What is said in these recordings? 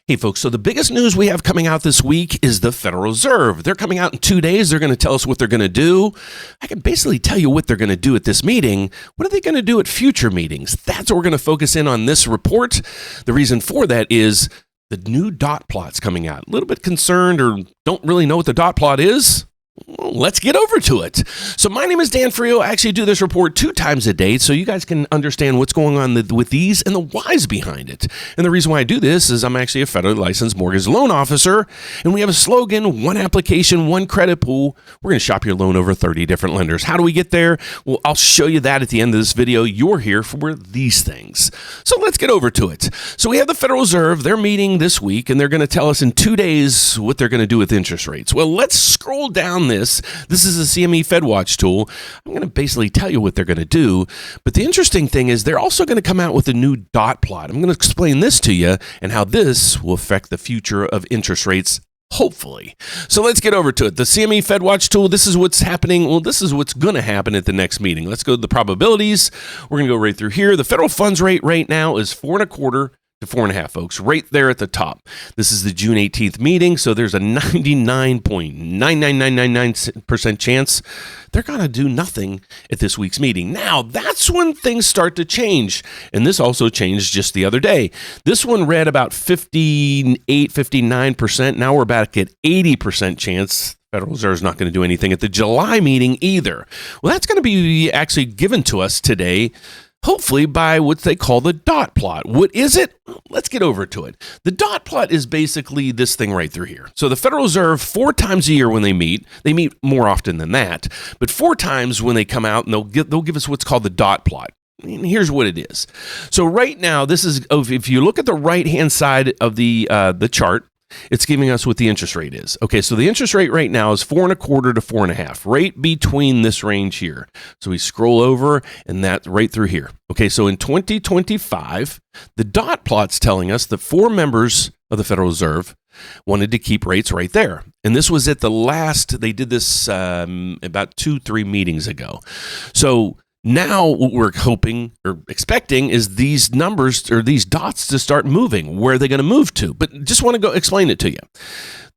Hey folks, so the biggest news we have coming out this week is the Federal Reserve. They're coming out in 2 days. They're going to tell us what they're going to do. I can basically tell you what they're going to do at this meeting. What are they going to do at future meetings? That's what we're going to focus in on this report. The reason for that is the new dot plot's coming out. A little bit concerned or don't really know what the dot plot is? Well, let's get over to it. So my name is Dan Frio. I actually do this report 2 times a day so you guys can understand what's going on with these and the whys behind it. And the reason why I do this is I'm actually a federally licensed mortgage loan officer, and we have a slogan, one application, one credit pool. We're going to shop your loan over 30 different lenders. How do we get there? Well, I'll show you that at the end of this video. You're here for these things. So let's get over to it. So we have the Federal Reserve. They're meeting this week, and they're going to tell us in 2 days what they're going to do with interest rates. Well, let's scroll down this. This is the CME Fed Watch Tool. I'm going to basically tell you what they're going to do. But the interesting thing is they're also going to come out with a new dot plot. I'm going to explain this to you and how this will affect the future of interest rates, hopefully. So let's get over to it. The CME Fed Watch Tool, this is what's happening. Well, this is what's going to happen at the next meeting. Let's go to the probabilities. We're going to go right through here. The federal funds rate right now is 4.25 to 4.5, folks, right there at the top. This is the June 18th meeting, so there's a 99.99999% chance they're going to do nothing at this week's meeting. Now, that's when things start to change, and this also changed just the other day. This one read about 58, 59%. Now we're back at 80% chance Federal Reserve is not going to do anything at the July meeting either. Well, that's going to be actually given to us today, hopefully by what they call the dot plot. What is it? Let's get over to it. The dot plot is basically this thing right through here. So the Federal Reserve, 4 times a year when they meet more often than that, but 4 times when they come out and they'll give us what's called the dot plot. And here's what it is. So right now, this is, if you look at the right-hand side of the chart, it's giving us what the interest rate is. Okay, so the interest rate right now is 4.25 to 4.5, right between this range here. So we scroll over and that's right through here. Okay, so in 2025, the dot plot's telling us that 4 members of the Federal Reserve wanted to keep rates right there. And this was at the last, they did this about 2-3 meetings ago. So now what we're hoping or expecting is these numbers or these dots to start moving. Where are they going to move to? But just want to go explain it to you.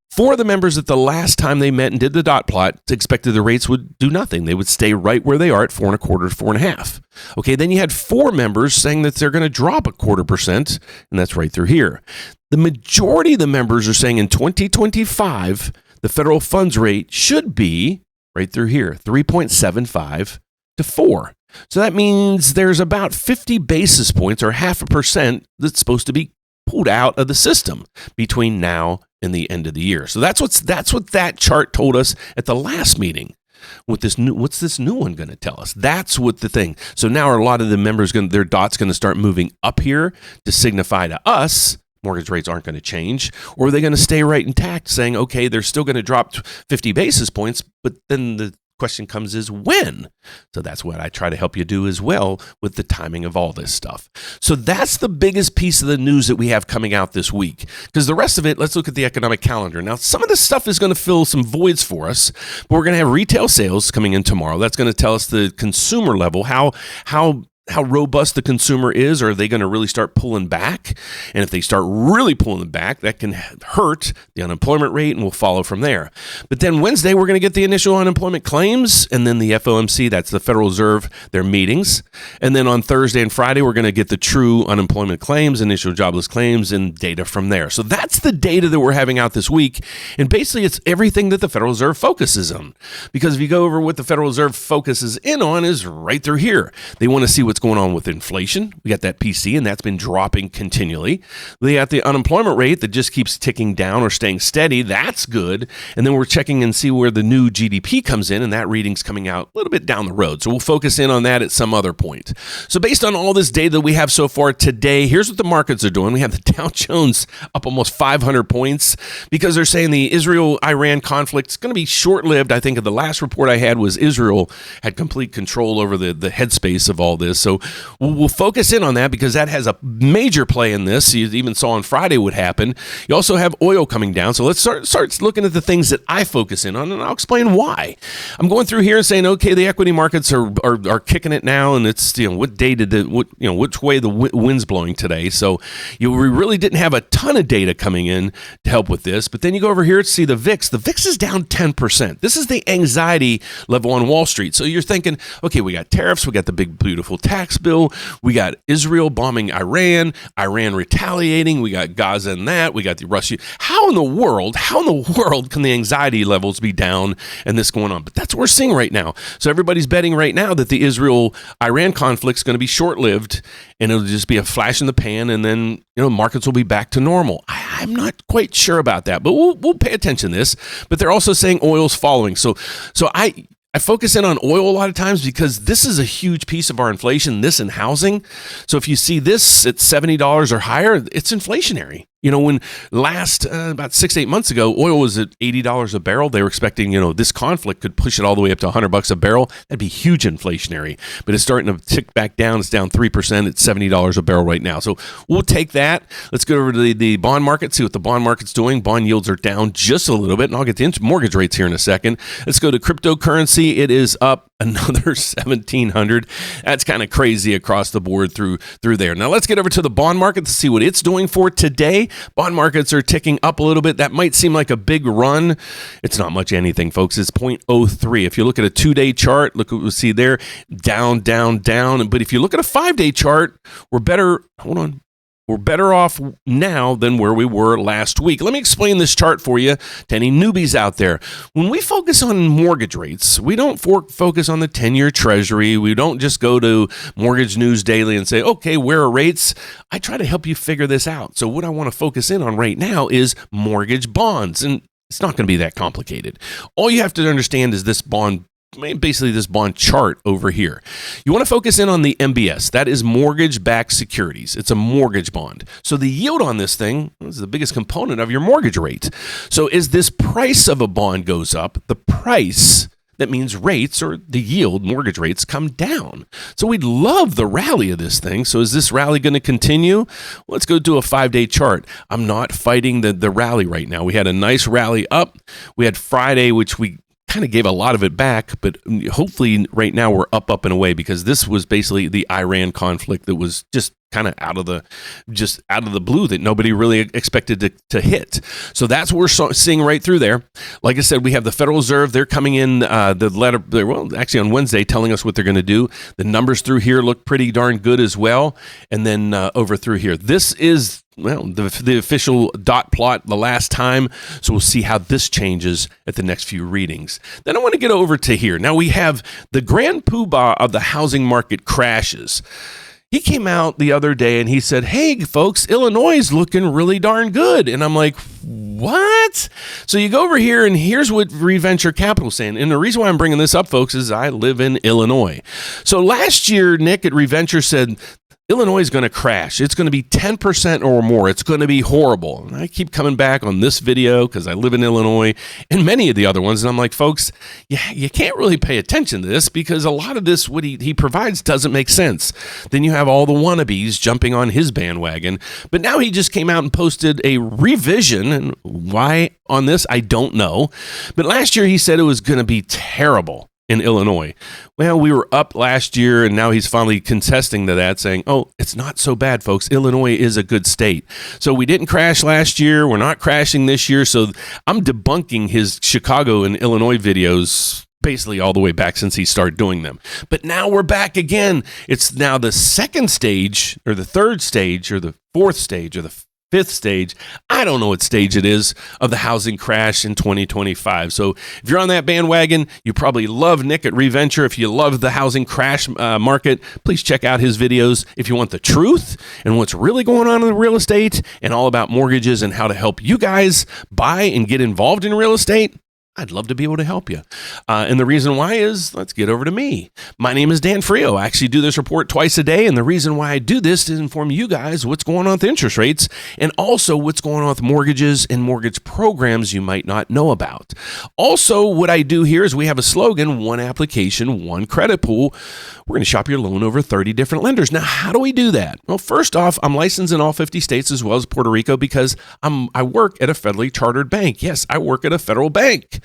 4 of the members at the last time they met and did the dot plot expected the rates would do nothing. They would stay right where they are at 4.25 to 4.5. Okay, then you had 4 members saying that they're going to drop 0.25%, and that's right through here. The majority of the members are saying in 2025, the federal funds rate should be right through here, 3.75 to 4. So that means there's about 50 basis points or 0.5% that's supposed to be pulled out of the system between now and the end of the year. So that's what that chart told us at the last meeting. What's this new one going to tell us? That's what the thing. So now are a lot of the members their dots going to start moving up here to signify to us mortgage rates aren't going to change, or are they going to stay right intact saying, okay, they're still going to drop 50 basis points, but then the question comes is when? So that's what I try to help you do as well with the timing of all this stuff. So that's the biggest piece of the news that we have coming out this week. Because the rest of it, let's look at the economic calendar. Now, some of this stuff is going to fill some voids for us, but we're going to have retail sales coming in tomorrow. That's going to tell us the consumer level, how robust the consumer is, or are they going to really start pulling back? And if they start really pulling back, that can hurt the unemployment rate, and we'll follow from there. But then Wednesday, we're going to get the initial unemployment claims, and then the FOMC, that's the Federal Reserve, their meetings. And then on Thursday and Friday, we're going to get the true unemployment claims, initial jobless claims, and data from there. So that's the data that we're having out this week. And basically, it's everything that the Federal Reserve focuses on. Because if you go over what the Federal Reserve focuses in on is right through here. They want to see what's going on with inflation. We got that PC, and that's been dropping continually. They got the unemployment rate that just keeps ticking down or staying steady. That's good. And then we're checking and see where the new GDP comes in, and that reading's coming out a little bit down the road. So we'll focus in on that at some other point. So based on all this data that we have so far today, here's what the markets are doing. We have the Dow Jones up almost 500 points because they're saying the Israel-Iran conflict is going to be short-lived. I think the last report I had was Israel had complete control over the headspace of all this. So we'll focus in on that because that has a major play in this. You even saw on Friday what happened. You also have oil coming down. So let's start looking at the things that I focus in on, and I'll explain why. I'm going through here and saying, okay, the equity markets are kicking it now, and it's, what day did which way the wind's blowing today. So we really didn't have a ton of data coming in to help with this. But then you go over here to see the VIX. The VIX is down 10%. This is the anxiety level on Wall Street. So you're thinking, okay, we got tariffs, we got the big beautiful tax bill, we got Israel bombing Iran retaliating, we got Gaza and that, we got the Russia. How in the world can the anxiety levels be down and this going on? But that's what we're seeing right now. So everybody's betting right now that the Israel-Iran conflict is going to be short-lived, and it'll just be a flash in the pan, and then markets will be back to normal. I'm not quite sure about that, but we'll pay attention to this. But they're also saying oil's following. So I focus in on oil a lot of times because this is a huge piece of our inflation, this and housing. So if you see this at $70 or higher, it's inflationary. When last, about 6-8 months ago, oil was at $80 a barrel. They were expecting, this conflict could push it all the way up to $100 a barrel. That'd be huge inflationary. But it's starting to tick back down. It's down 3% at $70 a barrel right now. So we'll take that. Let's go over to the bond market, see what the bond market's doing. Bond yields are down just a little bit, and I'll get to mortgage rates here in a second. Let's go to cryptocurrency. It is up another 1,700. That's kind of crazy across the board through there. Now let's get over to the bond market to see what it's doing for today. Bond markets are ticking up a little bit. That might seem like a big run. It's not much anything, folks. It's 0.03. If you look at a 2-day chart, look what we see there, down, down, down. But if you look at a 5-day chart, we're better off now than where we were last week. Let me explain this chart for you to any newbies out there. When we focus on mortgage rates, we don't focus on the 10-year Treasury. We don't just go to Mortgage News Daily and say, okay, where are rates? I try to help you figure this out. So what I want to focus in on right now is mortgage bonds. And it's not going to be that complicated. All you have to understand is this bond chart over here. You want to focus in on the MBS. That is mortgage-backed securities. It's a mortgage bond. So the yield on this thing is the biggest component of your mortgage rate. So as this price of a bond goes up, the price, that means rates or the yield, mortgage rates, come down. So we'd love the rally of this thing. So is this rally going to continue? Let's go do a 5-day chart. I'm not fighting the rally right now. We had a nice rally up. We had Friday, which we kind of gave a lot of it back, but hopefully right now we're up and away because this was basically the Iran conflict that was just kind of out of the blue that nobody really expected to hit. So that's what we're seeing right through there. Like I said, we have the Federal Reserve. They're coming in actually on Wednesday telling us what they're going to do. The numbers through here look pretty darn good as well. And then over through here, this is the official dot plot the last time. So we'll see how this changes at the next few readings. Then I want to get over to here. Now we have the grand poobah of the housing market crashes. He came out the other day and he said, hey, folks, Illinois is looking really darn good. And I'm like, what? So you go over here and here's what ReVenture Capital is saying. And the reason why I'm bringing this up, folks, is I live in Illinois. So last year, Nick at ReVenture said, Illinois is going to crash. It's going to be 10% or more. It's going to be horrible. And I keep coming back on this video because I live in Illinois and many of the other ones. And I'm like, folks, you can't really pay attention to this because a lot of this, what he provides doesn't make sense. Then you have all the wannabes jumping on his bandwagon. But now he just came out and posted a revision. And why on this, I don't know. But last year he said it was going to be terrible in Illinois. Well, we were up last year, and now he's finally contesting to that, saying, oh, it's not so bad, folks. Illinois is a good state. So we didn't crash last year. We're not crashing this year. So I'm debunking his Chicago and Illinois videos basically all the way back since he started doing them. But now we're back again. It's now the second stage, or the third stage, or the fourth stage, or the fifth stage. I don't know what stage it is of the housing crash in 2025. So if you're on that bandwagon, you probably love Nick at ReVenture. If you love the housing crash market, please check out his videos. If you want the truth and what's really going on in the real estate and all about mortgages and how to help you guys buy and get involved in real estate, I'd love to be able to help you. And the reason why is, let's get over to me. My name is Dan Frio. I actually do this report twice a day. And the reason why I do this is to inform you guys what's going on with interest rates and also what's going on with mortgages and mortgage programs you might not know about. Also, what I do here is we have a slogan, one application, one credit pool. We're going to shop your loan over 30 different lenders. Now, how do we do that? Well, first off, I'm licensed in all 50 states as well as Puerto Rico because I work at a federally chartered bank. Yes, I work at a federal bank.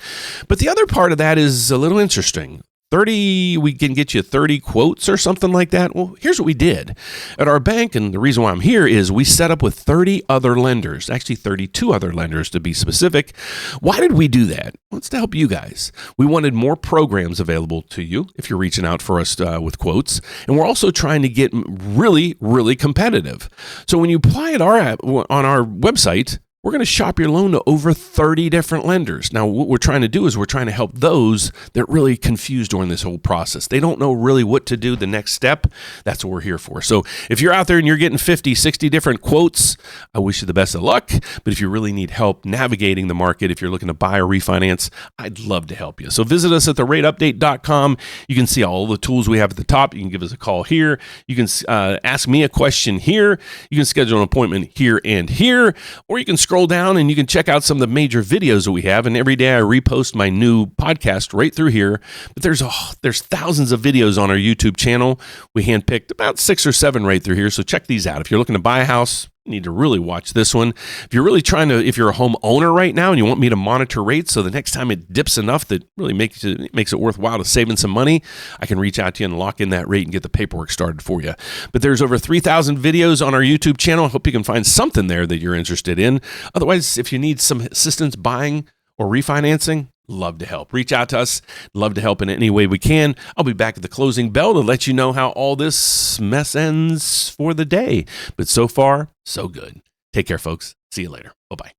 But the other part of that is a little interesting. We can get you 30 quotes or something like that. Well, here's what we did at our bank. And the reason why I'm here is we set up with 30 other lenders, actually 32 other lenders to be specific. Why did we do that? Well, it's to help you guys. We wanted more programs available to you if you're reaching out for us with quotes. And we're also trying to get really, really competitive. So when you apply it on our website, we're going to shop your loan to over 30 different lenders. Now, what we're trying to do is we're trying to help those that are really confused during this whole process. They don't know really what to do the next step. That's what we're here for. So if you're out there and you're getting 50, 60 different quotes, I wish you the best of luck. But if you really need help navigating the market, if you're looking to buy or refinance, I'd love to help you. So visit us at therateupdate.com. You can see all the tools we have at the top. You can give us a call here. You can ask me a question here. You can schedule an appointment here and here, or you can scroll down and you can check out some of the major videos that we have. And every day I repost my new podcast right through here. But there's thousands of videos on our YouTube channel. We handpicked about 6 or 7 right through here. So check these out. If you're looking to buy a house, you need to really watch this one. If you're a homeowner right now and you want me to monitor rates so the next time it dips enough that really makes it worthwhile to saving some money, I can reach out to you and lock in that rate and get the paperwork started for you. But there's over 3,000 videos on our YouTube channel. I hope you can find something there that you're interested in. Otherwise, if you need some assistance buying or refinancing, love to help. Reach out to us. Love to help in any way we can. I'll be back at the closing bell to let you know how all this mess ends for the day. But so far, so good. Take care, folks. See you later. Bye-bye.